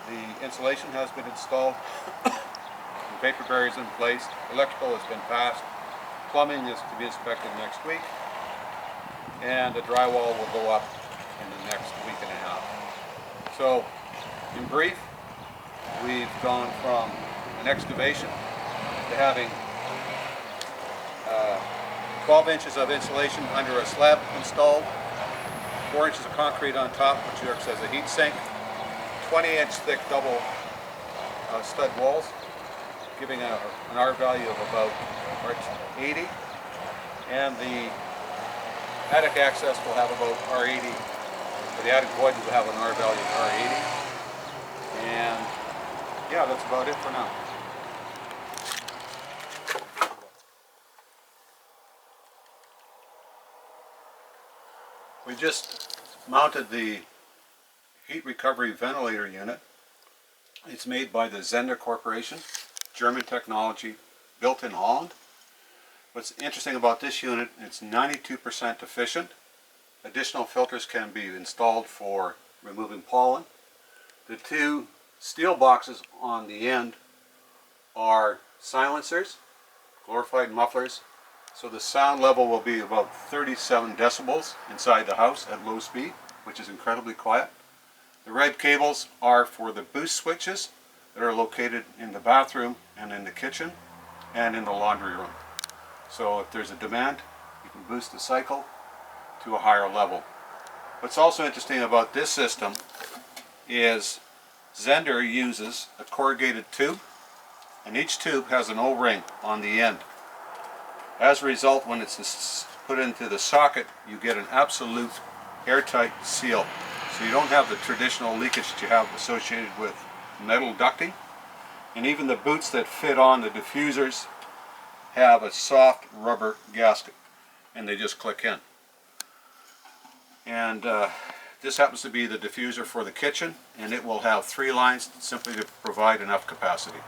The insulation has been installed, vapor barriers in place, electrical has been passed, plumbing is to be inspected next week, and the drywall will go up in the next week and a half. So, in brief, we've gone from an excavation to having 12 inches of insulation under a slab installed, 4 inches of concrete on top, which works as a heat sink, 20-inch thick double stud walls, giving an R value of about 80, and the attic access will have about R80, or the attic void will have an R value of R80, and yeah, that's about it for now. We just mounted the heat recovery ventilator unit. It's made by the Zender Corporation, German technology, built in Holland. What's interesting about this unit, it's 92% efficient. Additional filters can be installed for removing pollen. The two steel boxes on the end are silencers, glorified mufflers. So the sound level will be about 37 decibels inside the house at low speed, which is incredibly quiet. The red cables are for the boost switches that are located in the bathroom and in the kitchen and in the laundry room. So if there's a demand, you can boost the cycle to a higher level. What's also interesting about this system is Zender uses a corrugated tube, and each tube has an O-ring on the end. As a result, when it's put into the socket, you get an absolute airtight seal. So you don't have the traditional leakage that you have associated with metal ducting. And even the boots that fit on the diffusers have a soft rubber gasket, and they just click in. And this happens to be the diffuser for the kitchen, and it will have 3 lines simply to provide enough capacity.